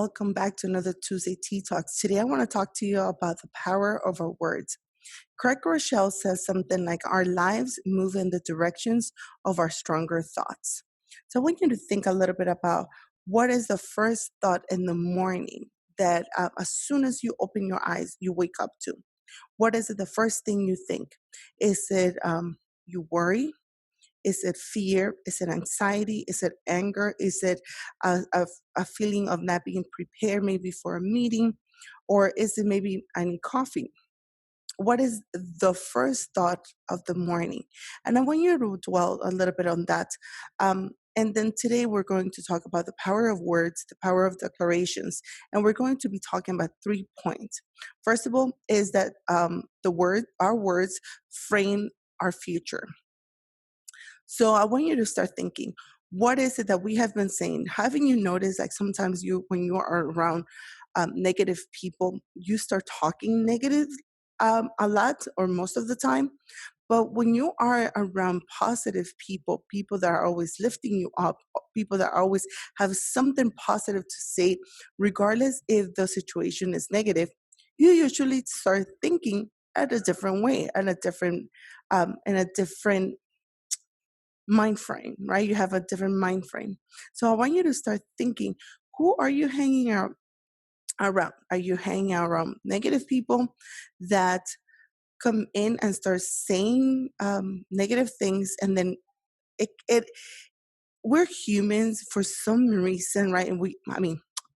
welcome back to another Tuesday Tea Talks. Today, I want to talk to you about the power of our words. Craig Rochelle says something like, our lives move in the directions of our stronger thoughts. So I want you to think a little bit about what is the first thought in the morning that as soon as you open your eyes, you wake up to. What is it, the first thing you think? Is it you worry? Is it fear? Is it anxiety? Is it anger? Is it a feeling of not being prepared maybe for a meeting? Or is it maybe I need coffee? What is the first thought of the morning? And I want you to dwell a little bit on that. And then today we're going to talk about the power of words, the power of declarations, and we're going to be talking about 3 points. First of all, is that our words frame our future. So I want you to start thinking, what is it that we have been saying? Haven't you noticed, like sometimes when you are around negative people, you start talking negative a lot or most of the time? But when you are around positive people, people that are always lifting you up, people that always have something positive to say, regardless if the situation is negative, you usually start thinking at a different way, and in a different mind frame, right? You have a different mind frame. So I want you to start thinking, who are you hanging out around? Are you hanging out around negative people that come in and start saying negative things, and then it we're humans for some reason, right? And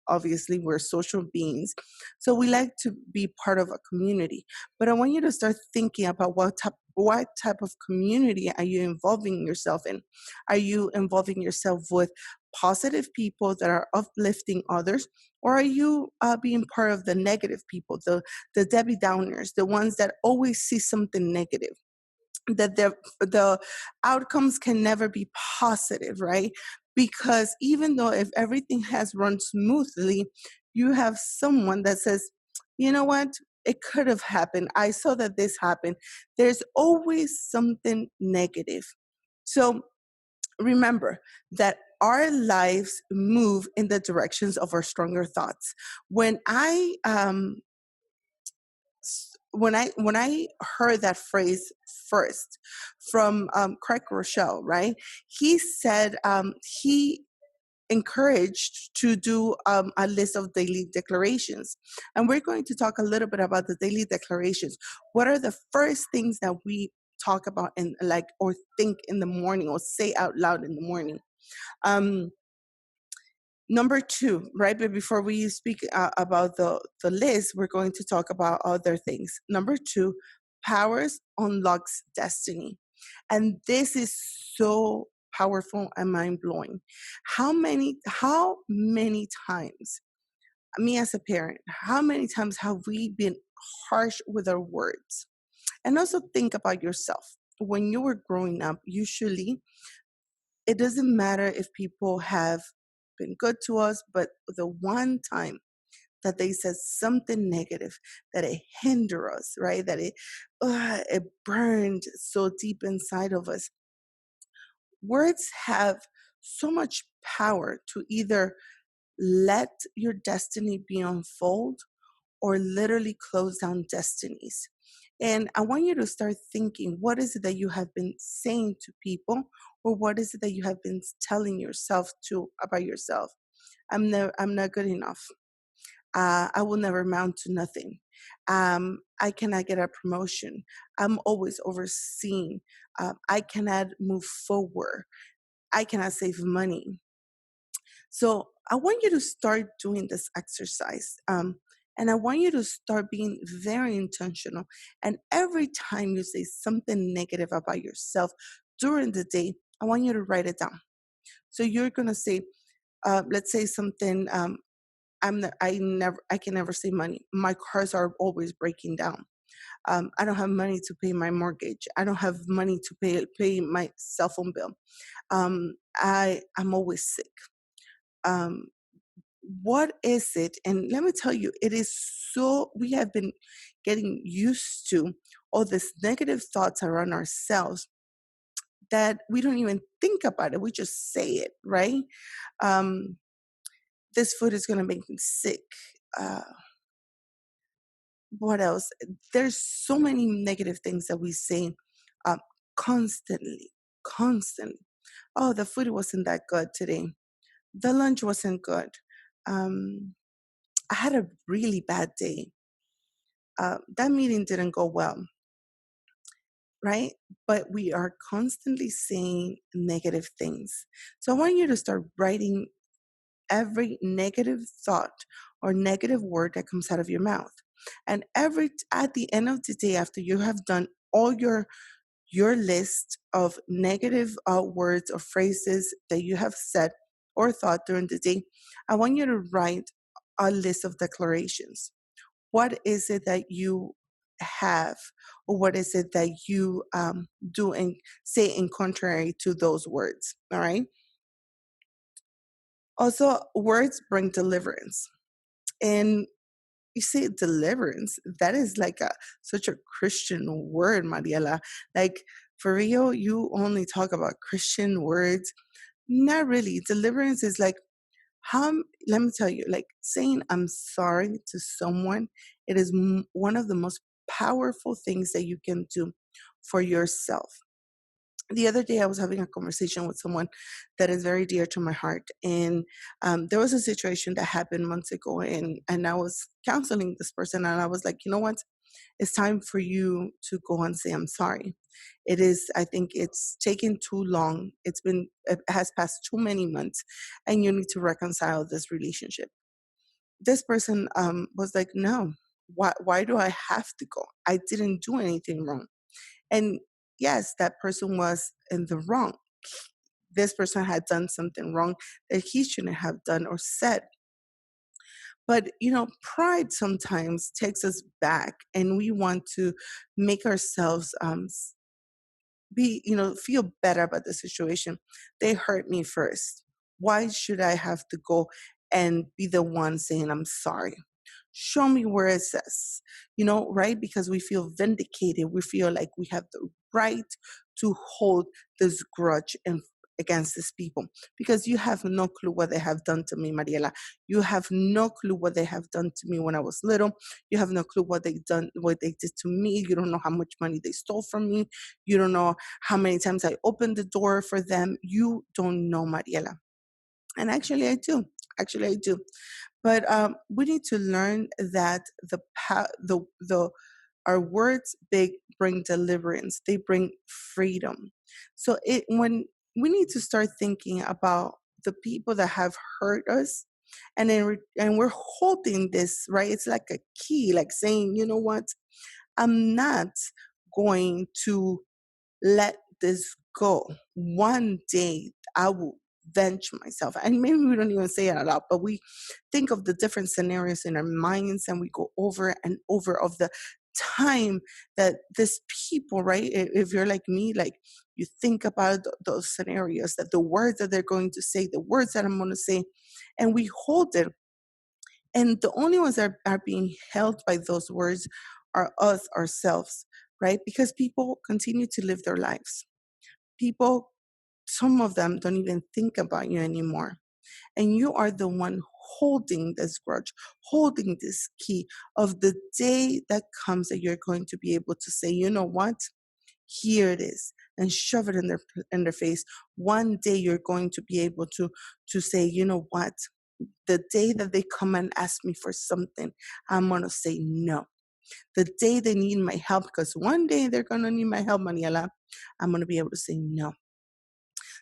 obviously we're social beings, so we like to be part of a community. But I want you to start thinking about what type of community are you involving yourself in? Are you involving yourself with positive people that are uplifting others, or are you being part of the negative people, the Debbie Downers, the ones that always see something negative? That the outcomes can never be positive, right? Because even though if everything has run smoothly, you have someone that says, you know what, it could have happened. I saw that this happened. There's always something negative. So remember that our lives move in the directions of our stronger thoughts. When I heard that phrase first from Craig Rochelle, right? He said he encouraged to do a list of daily declarations, and we're going to talk a little bit about the daily declarations. What are the first things that we talk about and or think in the morning or say out loud in the morning? Number 2, right? But before we speak about the list, we're going to talk about other things. Number 2, powers unlocks destiny. And this is so powerful and mind-blowing. How many times, me as a parent, how many times have we been harsh with our words? And also think about yourself. When you were growing up, usually it doesn't matter if people have been good to us, but the one time that they said something negative, that it hindered us, right? That it burned so deep inside of us. Words have so much power to either let your destiny be unfold or literally close down destinies. And I want you to start thinking, what is it that you have been saying to people, or what is it that you have been telling yourself about yourself? I'm not good enough. I will never amount to nothing. I cannot get a promotion. I'm always overseen. I cannot move forward. I cannot save money. So I want you to start doing this exercise. And I want you to start being very intentional. And every time you say something negative about yourself during the day, I want you to write it down. So you're going to say, let's say something, I can never save money. My cars are always breaking down. I don't have money to pay my mortgage. I don't have money to pay my cell phone bill. I'm always sick. What is it? And let me tell you, it is we have been getting used to all these negative thoughts around ourselves that we don't even think about it. We just say it, right? This food is going to make me sick. Uh, what else? There's so many negative things that we say um, constantly, constantly. Oh, the food wasn't that good today. The lunch wasn't good. Um, I had a really bad day. That meeting didn't go well, right? But we are constantly saying negative things. So I want you to start writing every negative thought or negative word that comes out of your mouth. And every at the end of the day, after you have done all your list of negative words or phrases that you have said or thought during the day, I want you to write a list of declarations. What is it that you have, or what is it that you do and say in contrary to those words? All right. Also, words bring deliverance. And you say deliverance, that is like such a Christian word, Mariela. Like, for real, you only talk about Christian words. Not really. Deliverance is like, how, let me tell you, like saying I'm sorry to someone, it is one of the most powerful things that you can do for yourself. The other day I was having a conversation with someone that is very dear to my heart, and there was a situation that happened months ago, and I was counseling this person, and I was like, you know what, it's time for you to go and say I'm sorry. It is, I think it's taken too long. It has passed too many months, and you need to reconcile this relationship. This person was like, no, why do I have to go? I didn't do anything wrong. And yes, that person was in the wrong. This person had done something wrong that he shouldn't have done or said. But, pride sometimes takes us back, and we want to make ourselves feel better about the situation. They hurt me first. Why should I have to go and be the one saying I'm sorry? Show me where it says, right? Because we feel vindicated. We feel like we have the right to hold this grudge and against these people, because you have no clue what they have done to me, Mariela. You have no clue what they have done to me when I was little. You have no clue what they did to me. You don't know how much money they stole from me. You don't know how many times I opened the door for them. You don't know, Mariela. And actually I do. Actually I do. But we need to learn that the our words bring deliverance. They bring freedom. So when we need to start thinking about the people that have hurt us, and and we're holding this, right. It's like a key, like saying, you know what, I'm not going to let this go. One day I will venge myself. And maybe we don't even say it out loud, but we think of the different scenarios in our minds, and we go over and over of the time that this people, right? If you're like me, like you think about those scenarios, that the words that they're going to say, the words that I'm going to say, and we hold it. And the only ones that are being held by those words are us, ourselves, right? Because people continue to live their lives. People, some of them don't even think about you anymore. And you are the one holding this grudge, holding this key of the day that comes that you're going to be able to say, you know what? Here it is, and shove it in their face. One day you're going to be able to say, you know what? The day that they come and ask me for something, I'm gonna say no. The day they need my help, because one day they're gonna need my help, Maniela, I'm gonna be able to say no.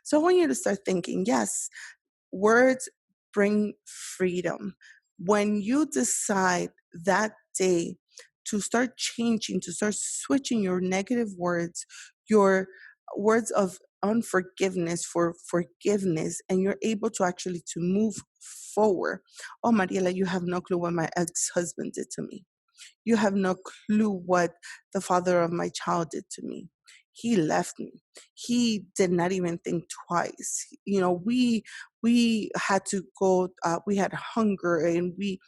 So I want you to start thinking, yes, words bring freedom. When you decide that day to start changing, to start switching your negative words, your words of unforgiveness for forgiveness, and you're able to actually to move forward. Oh, Mariela, you have no clue what my ex-husband did to me. You have no clue what the father of my child did to me. He left me. He did not even think twice. We had to go. We had hunger, and we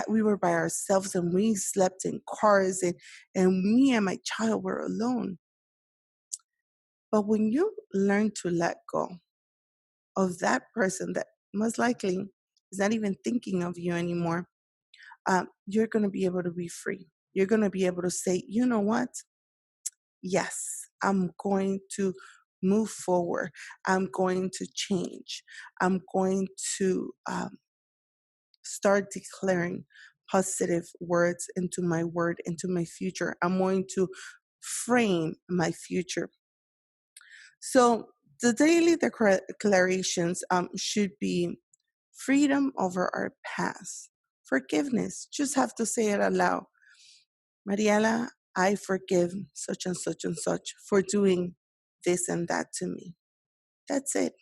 were by ourselves, and we slept in cars, and me and my child were alone. But when you learn to let go of that person that most likely is not even thinking of you anymore, you're going to be able to be free. You're going to be able to say, you know what? Yes, I'm going to move forward. I'm going to change. I'm going to start declaring positive words into my word, into my future. I'm going to frame my future. So the daily declarations should be freedom over our past, forgiveness. Just have to say it aloud. Mariela, I forgive such and such for doing this and that to me. That's it.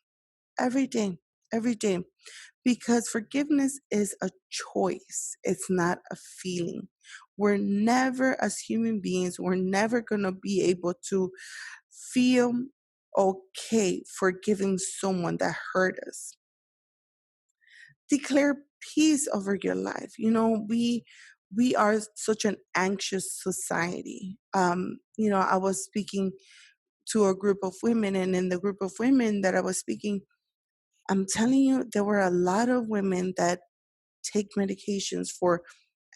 Every day, every day. Because forgiveness is a choice, it's not a feeling. We're never, as human beings, we're never going to be able to feel okay forgiving someone that hurt us. Declare peace over your life. You know, we are such an anxious society. I was speaking to a group of women, and in the group of women that I was speaking, I'm telling you, there were a lot of women that take medications for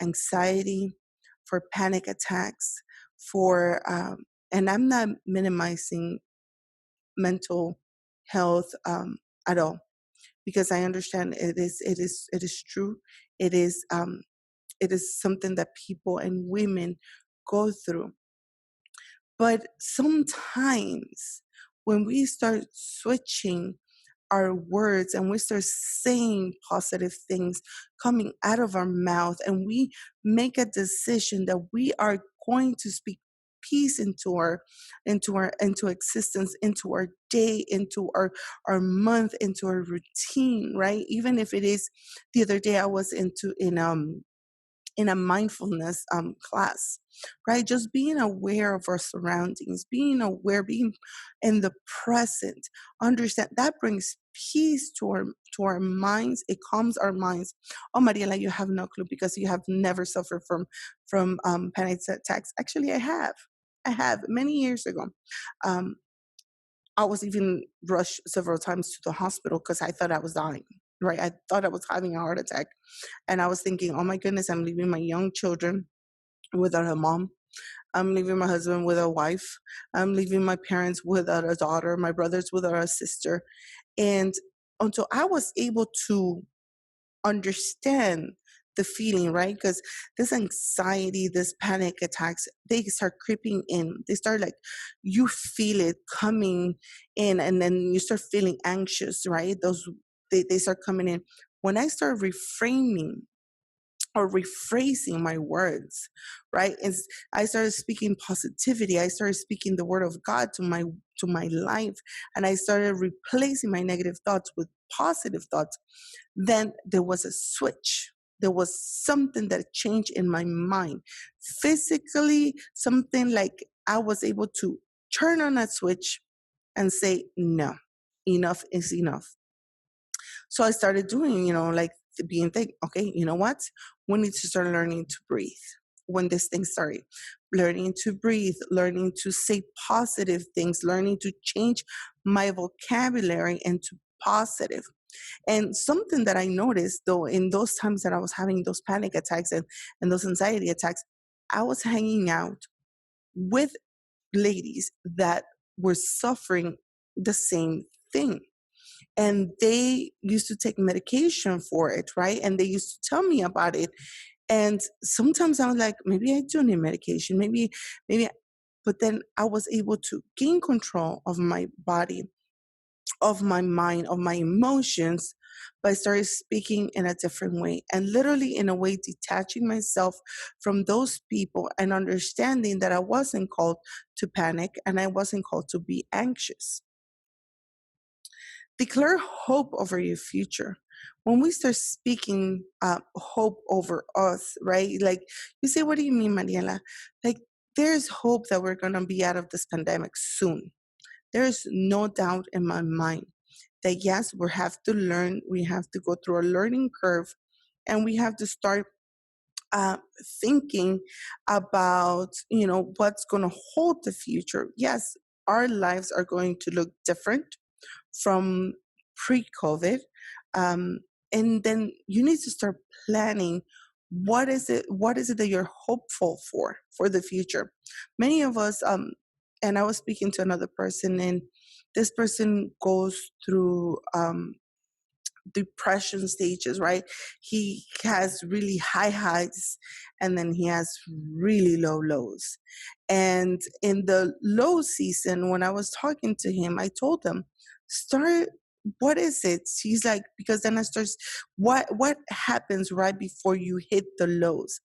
anxiety, for panic attacks, and I'm not minimizing mental health at all, because I understand it is true. It is it is something that people and women go through. But sometimes when we start switching our words and we start saying positive things coming out of our mouth, and we make a decision that we are going to speak peace into existence, into our day, into our month, into our routine, right? Even if it is, the other day I was in a mindfulness class, right? Just being aware of our surroundings, being aware, being in the present, understand that brings peace to our minds. It calms our minds. Oh, Mariela, you have no clue, because you have never suffered from panic attacks. Actually, I have many years ago. Um, I was even rushed several times to the hospital because I thought I was dying. Right, I thought I was having a heart attack, and I was thinking, "Oh my goodness, I'm leaving my young children without a mom. I'm leaving my husband without a wife. I'm leaving my parents without a daughter, my brothers without a sister." And until I was able to understand the feeling, right? Because this anxiety, this panic attacks, they start creeping in. They start, like, you feel it coming in, and then you start feeling anxious, right? They start coming in. When I start reframing or rephrasing my words, right? I started speaking positivity. I started speaking the word of God to my life, and I started replacing my negative thoughts with positive thoughts. Then there was a switch. There was something that changed in my mind. Physically, something like I was able to turn on that switch and say, no, enough is enough. So I started doing, like, being think, okay, you know what? We need to start learning to breathe. When this thing started, learning to breathe, learning to say positive things, learning to change my vocabulary into positive. And something that I noticed, though, in those times that I was having those panic attacks and those anxiety attacks, I was hanging out with ladies that were suffering the same thing. And they used to take medication for it, right? And they used to tell me about it. And sometimes I was like, maybe I do need medication. Maybe, but then I was able to gain control of my body, of my mind, of my emotions, by starting speaking in a different way, and literally in a way detaching myself from those people and understanding that I wasn't called to panic and I wasn't called to be anxious. Declare hope over your future. When we start speaking hope over us, right? Like, you say, what do you mean, Mariela? Like, there's hope that we're going to be out of this pandemic soon. There is no doubt in my mind that yes, we have to learn, we have to go through a learning curve, and we have to start uh, thinking about, what's going to hold the future. Yes, our lives are going to look different from pre-COVID. Um, And then you need to start planning what is it that you're hopeful for the future. Many of us, and I was speaking to another person, and this person goes through depression stages, right? He has really high highs and then he has really low lows. And in the low season, when I was talking to him, I told him, start, what is it? He's like, because then I starts, what happens right before you hit the lows?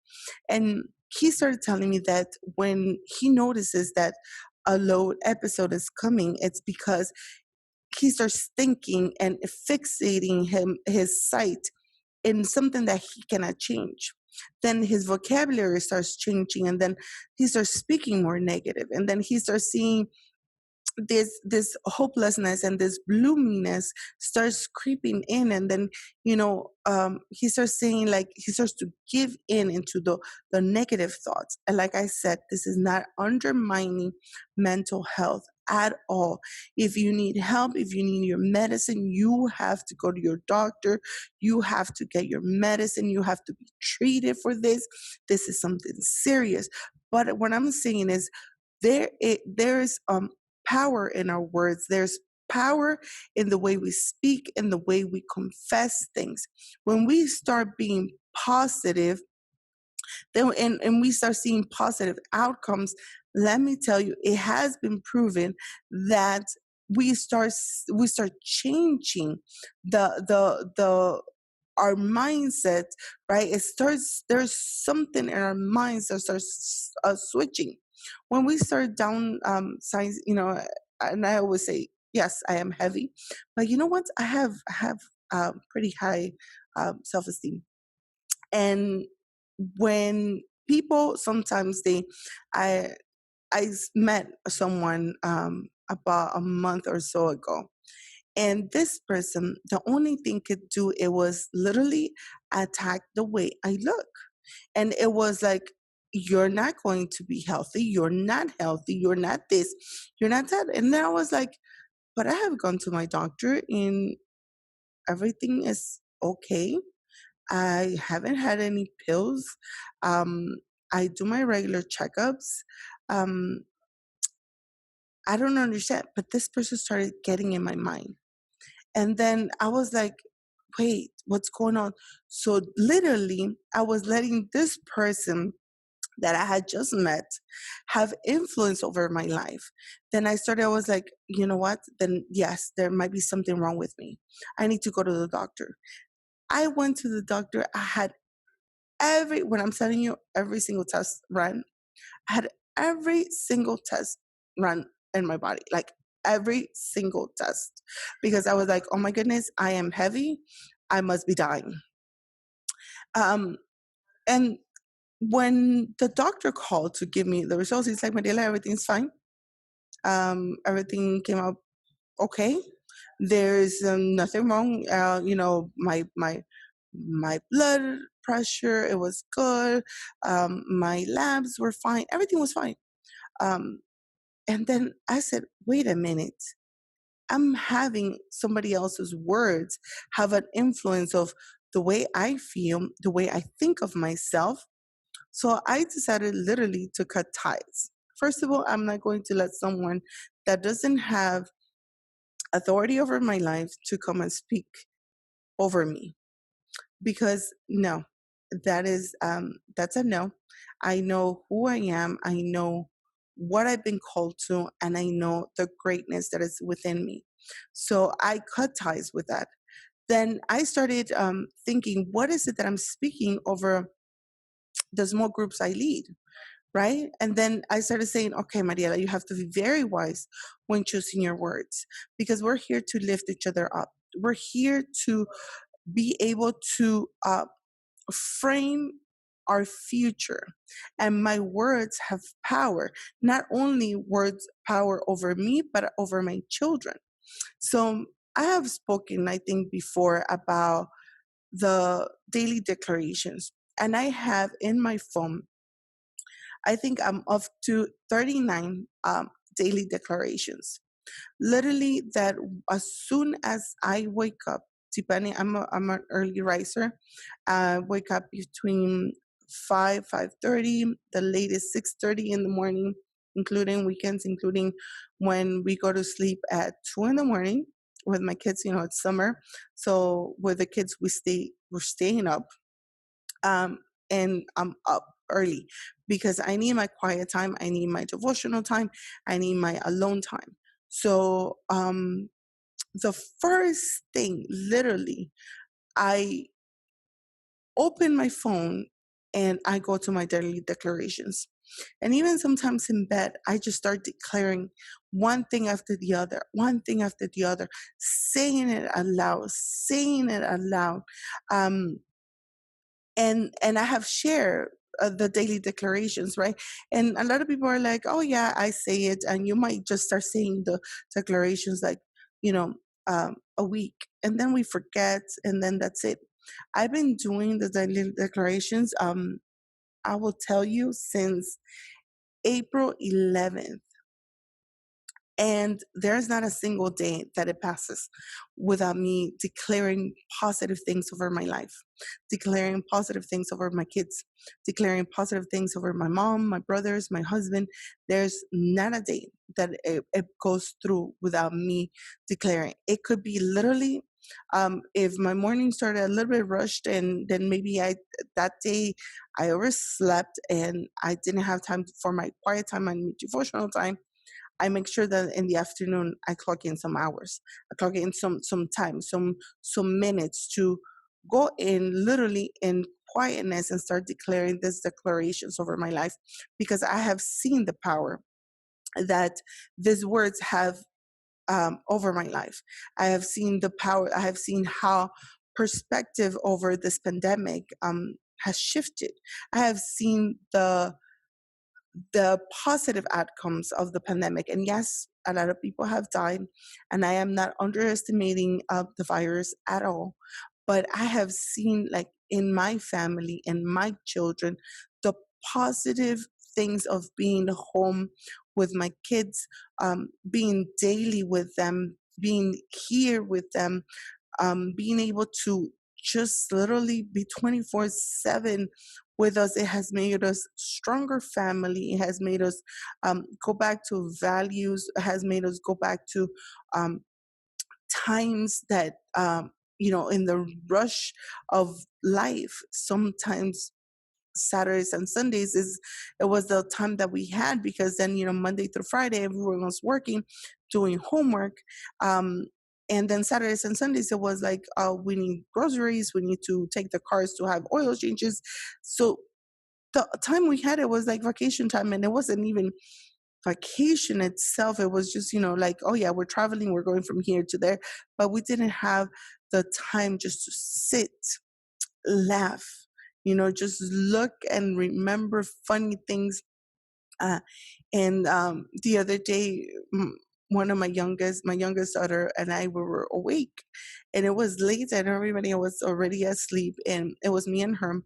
And he started telling me that when he notices that a low episode is coming, it's because he starts thinking and fixating his sight in something that he cannot change. Then his vocabulary starts changing, and then he starts speaking more negative, and then he starts seeing this hopelessness and this gloominess starts creeping in. And then he starts saying, like, he starts to give in into the negative thoughts. And like I said, this is not undermining mental health at all. If you need help, if you need your medicine, you have to go to your doctor, you have to get your medicine, you have to be treated for this is something serious. But what I'm saying is there is power in our words. There's power in the way we speak, in the way we confess things. When we start being positive, then and we start seeing positive outcomes, let me tell you, it has been proven that we start changing the our mindset, right? There's something in our minds that starts switching when we start down signs, and I always say, yes, I am heavy, but you know what? I have pretty high self-esteem. And when people sometimes I met someone about a month or so ago, and this person, the only thing could do it was literally attack the way I look. And it was like, you're not going to be healthy. You're not healthy. You're not this. You're not that. And then I was like, but I have gone to my doctor and everything is okay. I haven't had any pills. Um, I do my regular checkups. Um, I don't understand. But this person started getting in my mind. And then I was like, wait, what's going on? So literally, I was letting this person that I had just met have influence over my life. Then I was like, you know what? Then yes, there might be something wrong with me. I need to go to the doctor. I went to the doctor. I had when I'm telling you, every single test run, I had every single test run in my body, like every single test, because I was like, oh my goodness, I am heavy. I must be dying. Um, and when the doctor called to give me the results, he's like, Mariela, everything's fine. Everything came out okay. There's nothing wrong. My blood pressure, it was good. My labs were fine. Everything was fine. Um, and then I said, wait a minute. I'm having somebody else's words have an influence of the way I feel, the way I think of myself. So I decided literally to cut ties. First of all, I'm not going to let someone that doesn't have authority over my life to come and speak over me, because no, that's a no. I know who I am. I know what I've been called to, and I know the greatness that is within me. So I cut ties with that. Then I started thinking, what is it that I'm speaking over the small groups I lead? Right? And then I started saying, okay, Mariela, you have to be very wise when choosing your words, because we're here to lift each other up. We're here to be able to frame our future. And my words have power, not only words power over me, but over my children. So I have spoken, I think, before about the daily declarations. And I have in my phone, I think I'm up to 39 daily declarations. Literally, that as soon as I wake up, depending. I'm an early riser. Wake up between 5:30, the latest 6:30 in the morning, including weekends, including when we go to sleep at 2 in the morning with my kids. It's summer, so with the kids we're staying up, um, and I'm up early because I need my quiet time, I need my devotional time, I need my alone time. So the first thing, literally, I open my phone and I go to my daily declarations. And even sometimes in bed, I just start declaring one thing after the other, one thing after the other, saying it aloud, saying it aloud. Um, and I have shared the daily declarations, right? And a lot of people are like, "Oh yeah, I say it," and you might just start saying the declarations like, a week, and then we forget, and then that's it. I've been doing the daily declarations. I will tell you since April 11th. And there's not a single day that it passes without me declaring positive things over my life, declaring positive things over my kids, declaring positive things over my mom, my brothers, my husband. There's not a day that it goes through without me declaring. It could be literally, if my morning started a little bit rushed, and then maybe that day I overslept and I didn't have time for my quiet time and devotional time. I make sure that in the afternoon I clock in some hours. I clock in some time, some minutes to go in literally in quietness and start declaring these declarations over my life, because I have seen the power that these words have, over my life. I have seen the power. I have seen how perspective over this pandemic has shifted. I have seen the positive outcomes of the pandemic. And yes, a lot of people have died, and I am not underestimating the virus at all. But I have seen, like in my family and my children, the positive things of being home with my kids, being daily with them, being here with them, being able to just literally be 24/7 with us. It has made us stronger family. It has made us go back to values. It has made us go back to um, times that, in the rush of life, sometimes Saturdays and Sundays it was the time that we had, because then Monday through Friday everyone was working, doing homework, um, and then Saturdays and Sundays it was like, we need groceries, we need to take the cars to have oil changes. So the time we had, it was like vacation time, and it wasn't even vacation itself. It was just like, oh yeah, we're traveling, we're going from here to there, but we didn't have the time just to sit, laugh, just look and remember funny things. Uh, and the other day, one of my youngest daughter and I, we were awake, and it was late, and everybody was already asleep, and it was me and her,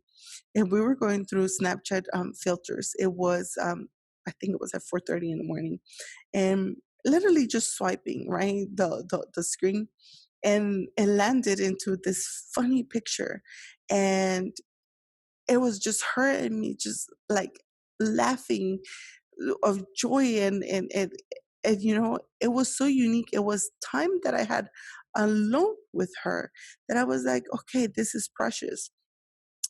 and we were going through Snapchat filters. It was, I think it was at 4:30 in the morning, and literally just swiping right the screen, and it landed into this funny picture, and it was just her and me just like laughing of joy, and it was so unique. It was time that I had alone with her, that I was like, okay, this is precious.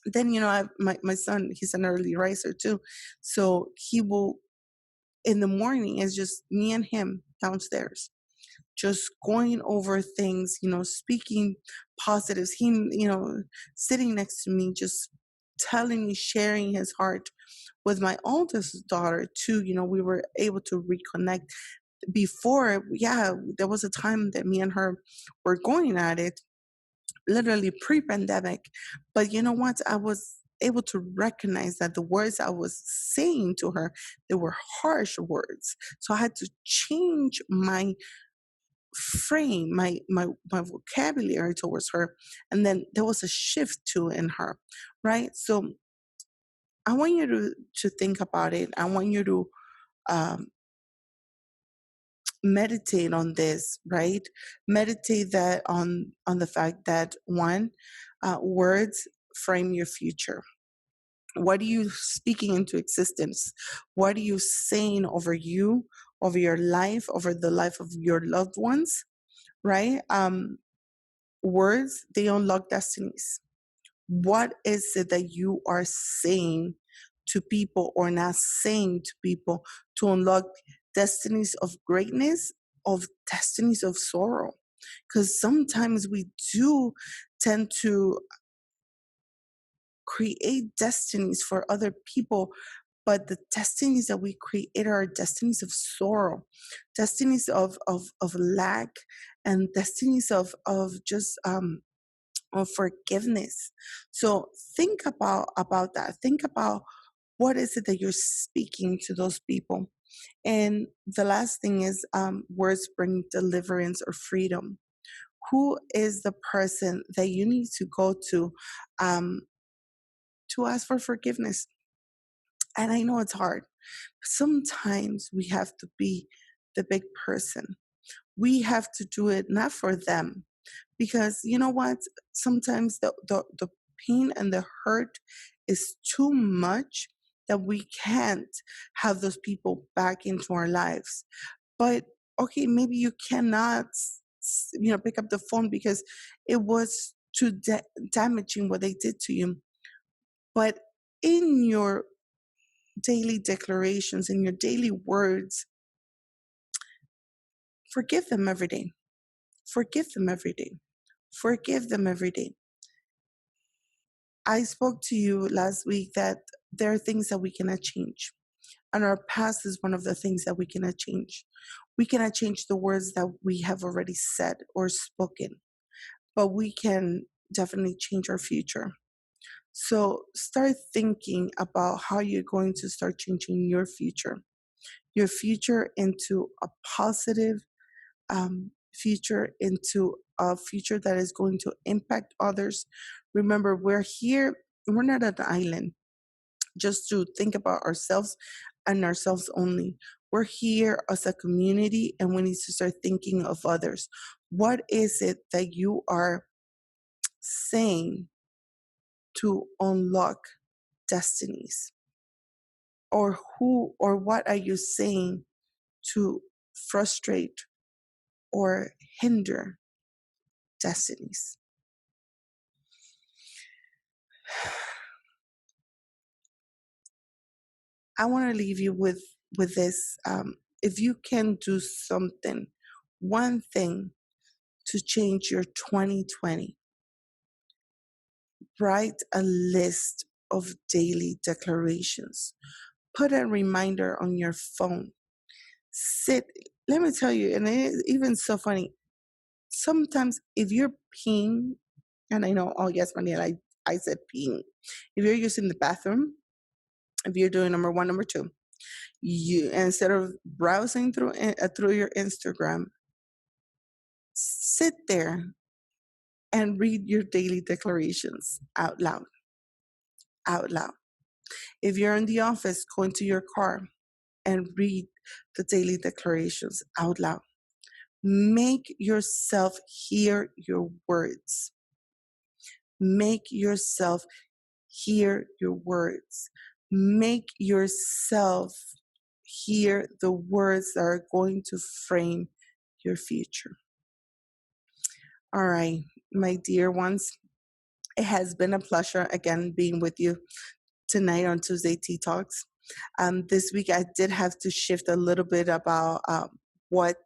Then my son, he's an early riser too, so he will, in the morning, it's just me and him downstairs, just going over things, speaking positives. Him, sitting next to me, just telling me, sharing his heart. With my oldest daughter too, we were able to reconnect. Before, yeah, there was a time that me and her were going at it, literally pre-pandemic. But you know what? I was able to recognize that the words I was saying to her, they were harsh words. So I had to change my frame, my vocabulary towards her, and then there was a shift too in her, right? So I want you to think about it. I want you to um, meditate on this, right? Meditate that on the fact that one, words frame your future. What are you speaking into existence? What are you saying over you, over your life, over the life of your loved ones, right? Words, they unlock destinies. What is it that you are saying to people or not saying to people to unlock destinies of greatness, of destinies of sorrow? Because sometimes we do tend to create destinies for other people, but the destinies that we create are destinies of sorrow, destinies of lack, and destinies of just of forgiveness. So think about that. Think about what is it that you're speaking to those people. And the last thing is, words bring deliverance or freedom. Who is the person that you need to go um, to ask for forgiveness? And I know it's hard. Sometimes we have to be the big person. We have to do it not for them, because you know what? Sometimes the pain and the hurt is too much that we can't have those people back into our lives. But okay, maybe you cannot, pick up the phone because it was too damaging what they did to you. But in your daily declarations, in your daily words, forgive them every day. Forgive them every day. Forgive them every day. I spoke to you last week that there are things that we cannot change. And our past is one of the things that we cannot change. We cannot change the words that we have already said or spoken, but we can definitely change our future. So start thinking about how you're going to start changing your future into a positive future, into a future that is going to impact others. Remember, we're here, we're not an island just to think about ourselves and ourselves only. We're here as a community and we need to start thinking of others. What is it that you are saying to unlock destinies? Or who or what are you saying to frustrate or hinder destinies? I want to leave you with this. If you can do something, one thing to change your 2020, write a list of daily declarations. Put a reminder on your phone. Sit. Let me tell you, and it is even so funny. Sometimes if you're peeing, and I know, oh yes, Manuel, I said peeing. If you're using the bathroom, if you're doing number one, number two, you, instead of browsing through your Instagram, sit there and read your daily declarations out loud. Out loud. If you're in the office, go into your car and read the daily declarations out loud. Make yourself hear your words. Make yourself hear your words. Make yourself hear the words that are going to frame your future. All right, my dear ones, it has been a pleasure again being with you tonight on Tuesday Tea Talks. This week I did have to shift a little bit about what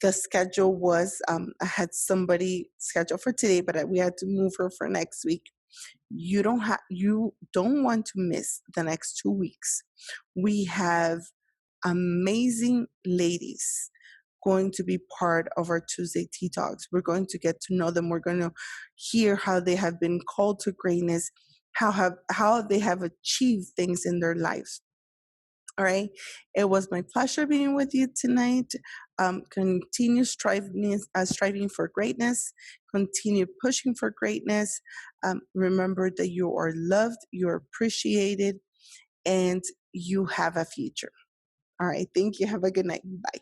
the schedule was. I had somebody scheduled for today, but we had to move her for next week. You don't want to miss the next 2 weeks. We have amazing ladies going to be part of our Tuesday Tea Talks. We're going to get to know them. We're going to hear how they have been called to greatness, how they have achieved things in their lives. All right. It was my pleasure being with you tonight. Continue striving for greatness. Continue pushing for greatness. Remember that you are loved, you're appreciated, and you have a future. All right. Thank you. Have a good night. Bye.